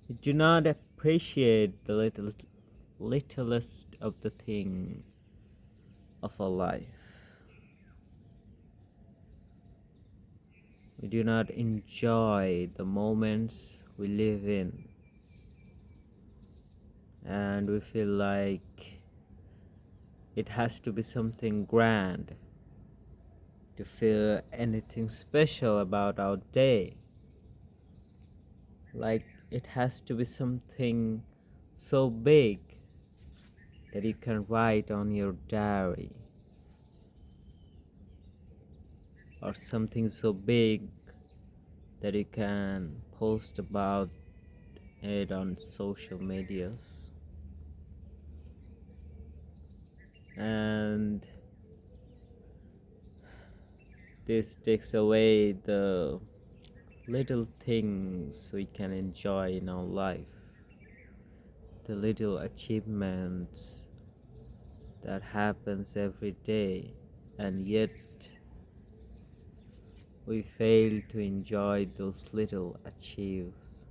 We do not appreciate the littlest of the thing of our life. We do not enjoy the moments we live in, and we feel like it has to be something grand to feel anything special about our day. Like it has to be something so big that you can write on your diary, or something so big that you can post about it on social medias. And this takes away the little things we can enjoy in our life, the little achievements that happens every day, and yet we fail to enjoy those little achieves,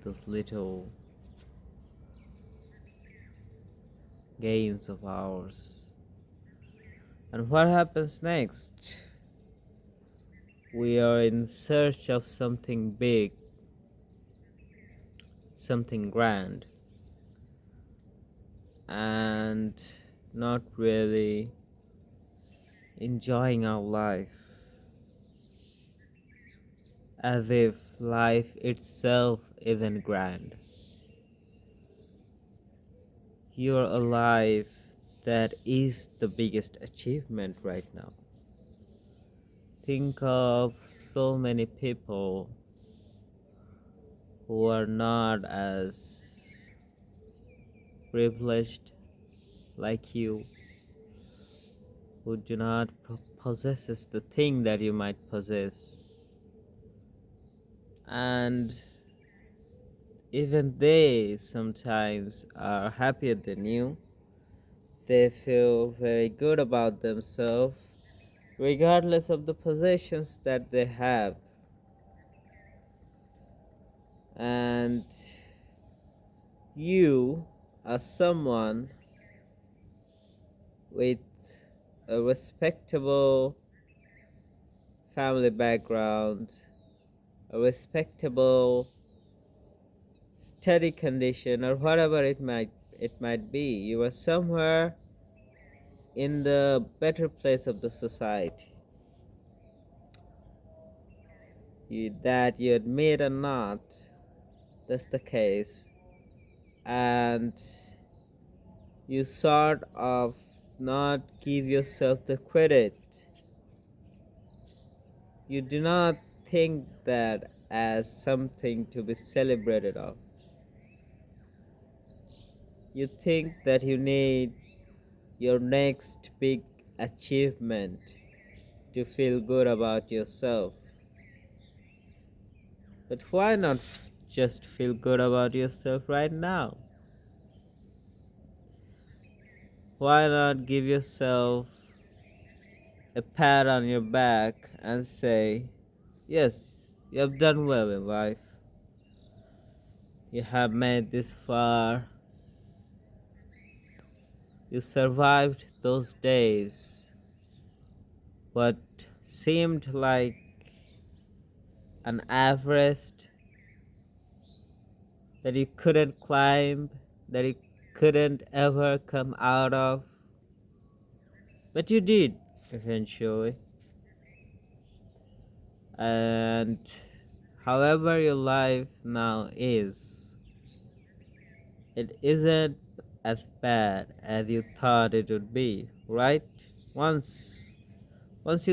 those little gains of ours. And what happens next? We are in search of something big, something grand, and not really enjoying our life, as if life itself isn't grand. You're alive, that is the biggest achievement right now. Think of so many people who are not as privileged like you, who do not possess the thing that you might possess, and even they sometimes are happier than you. They feel very good about themselves regardless of the possessions that they have. And you are someone with a respectable family background, a respectable study condition, or whatever it might be. You are somewhere in the better place of the society. That you admit or not, that's the case. And you sort of not give yourself the credit. You do not think that as something to be celebrated of. You think that you need your next big achievement to feel good about yourself. But why not just feel good about yourself right now? Why not give yourself a pat on your back and say, yes, you have done well in life. You have made this far. You survived those days, what seemed like an Everest that you couldn't climb, that you couldn't ever come out of. But you did eventually. And however your life now is, it isn't as bad as you thought it would be, right? Once once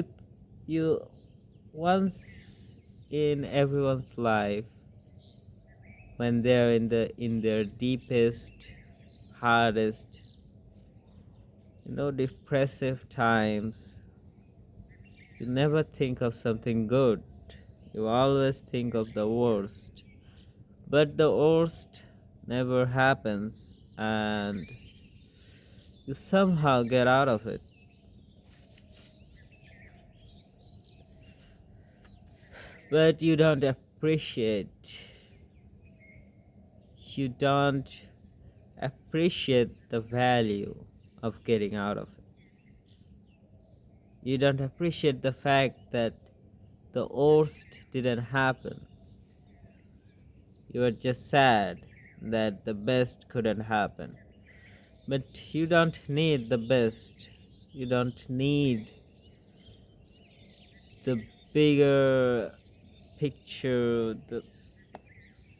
you once in everyone's life, when they're in their deepest, hardest, depressive times, you never think of something good. You always think of the worst. But the worst never happens, and you somehow get out of it. But you don't appreciate you don't appreciate the value of getting out of it. You don't appreciate the fact that the worst didn't happen. You are just sad that the best couldn't happen. But you don't need the best. You don't need the bigger picture, the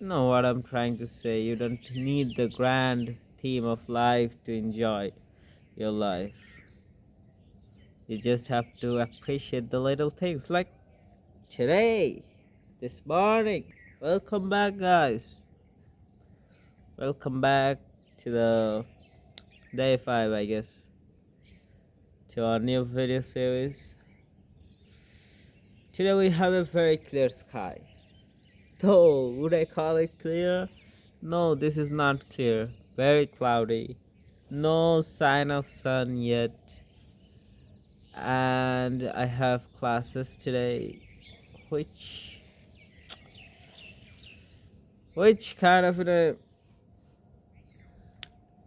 know what I'm trying to say. You don't need the grand theme of life to enjoy your life. You just have to appreciate the little things like today, this morning. Welcome back, guys. Welcome back to the day 5, I guess, to our new video series. Today we have a very clear sky. Though, would I call it clear? No, this is not clear. Very cloudy. No sign of sun yet. And I have classes today, which kind of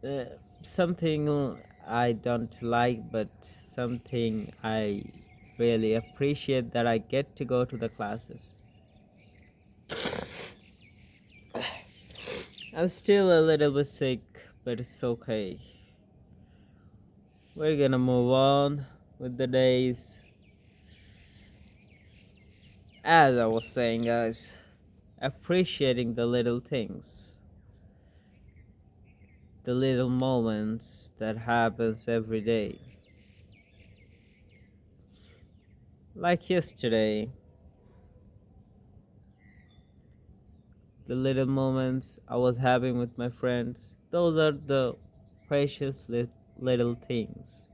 uh, something I don't like, but something I really appreciate that I get to go to the classes. I'm still a little bit sick, but it's okay. We're gonna move on with the days. As I was saying, guys, appreciating the little things, the little moments that happens every day. Like yesterday, the little moments I was having with my friends, those are the precious little things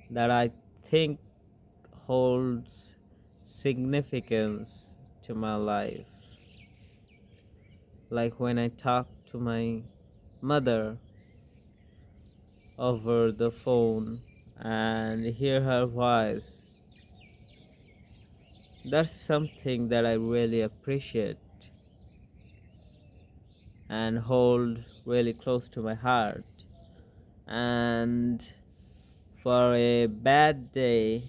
that I think holds significance to my life. Like when I talk to my mother over the phone and hear her voice, that's something that I really appreciate and hold really close to my heart. And for a bad day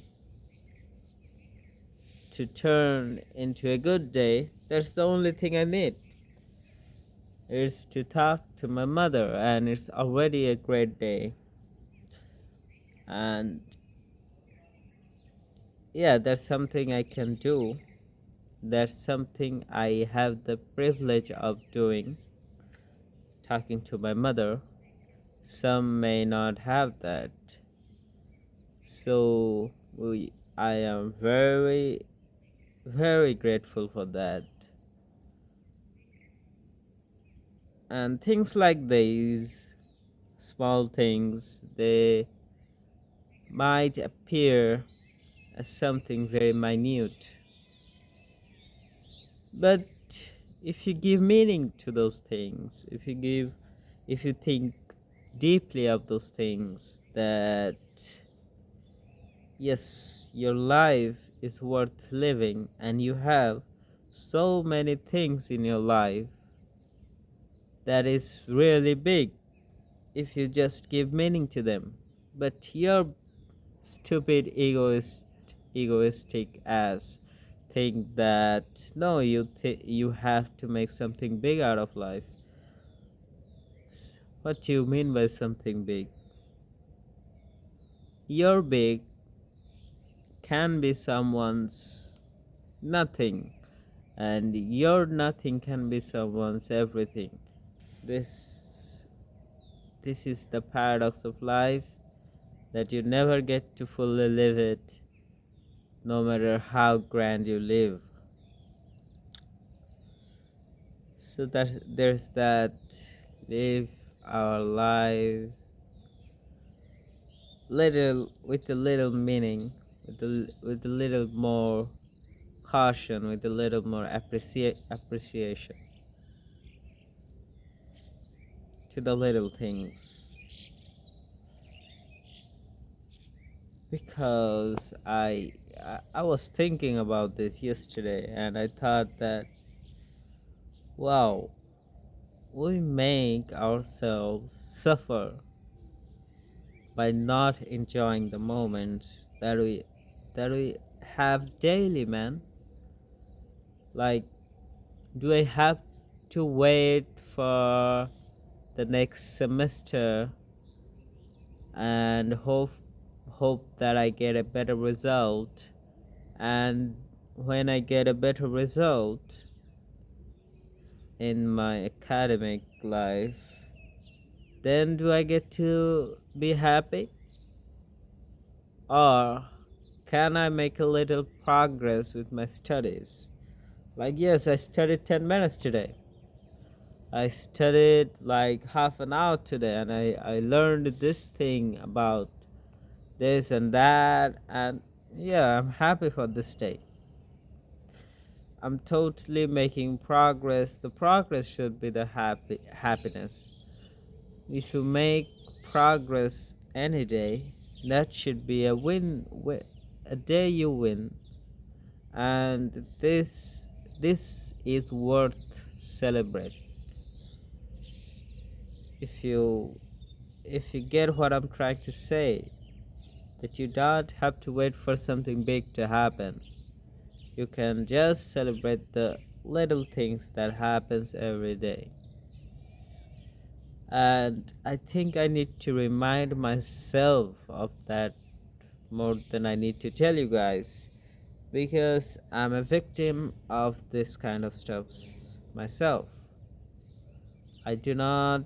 to turn into a good day, that's the only thing I need, is to talk to my mother, and it's already a great day. And yeah, that's something I can do. That's something I have the privilege of doing, talking to my mother. Some may not have that. So I am very, very grateful for that. And things like these, small things, they might appear as something very minute. But if you give meaning to those things, if you think deeply of those things, that yes, your life is worth living and you have so many things in your life that is really big if you just give meaning to them. But your stupid egoistic ass think that no, you have to make something big out of life. What do you mean by something big? Your big can be someone's nothing, and your nothing can be someone's everything. This is the paradox of life, that you never get to fully live it, no matter how grand you live. So that there's that, live our life little with a little meaning, with a little more caution, with a little more appreciation to the little things. Because I was thinking about this yesterday, and I thought that wow, we make ourselves suffer by not enjoying the moments that we have daily, man. Like, do I have to wait for the next semester and hope that I get a better result, and when I get a better result in my academic life, then do I get to be happy? Or can I make a little progress with my studies? Like, yes, I studied 10 minutes today. I studied like half an hour today, and I learned this thing about this and that, and yeah, I'm happy for this day. I'm totally making progress. The progress should be the happiness. If you make progress any day, that should be a win, a day you win, and this is worth celebrating. If you get what I'm trying to say, that you don't have to wait for something big to happen. You can just celebrate the little things that happens every day. And I think I need to remind myself of that more than I need to tell you guys, because I'm a victim of this kind of stuff myself. I do not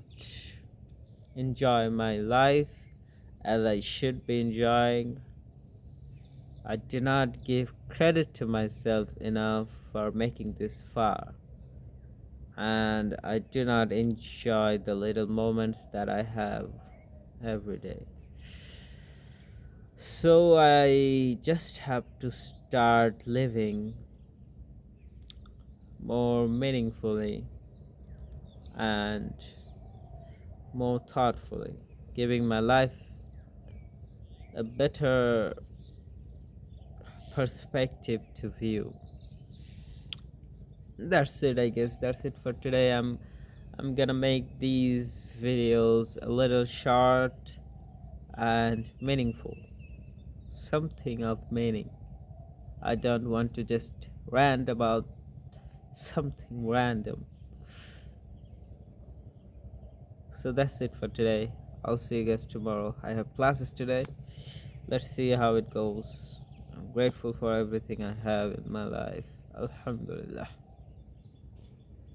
enjoy my life as I should be enjoying. I do not give credit to myself enough for making this far, and I do not enjoy the little moments that I have every day. So I just have to start living more meaningfully and more thoughtfully, giving my life a better perspective to view. That's it, I guess. That's it for today. I'm gonna make these videos a little short and meaningful. Something of meaning. I don't want to just rant about something random. So that's it for today. I'll see you guys tomorrow. I have classes today. Let's see how it goes. I'm grateful for everything I have in my life. Alhamdulillah.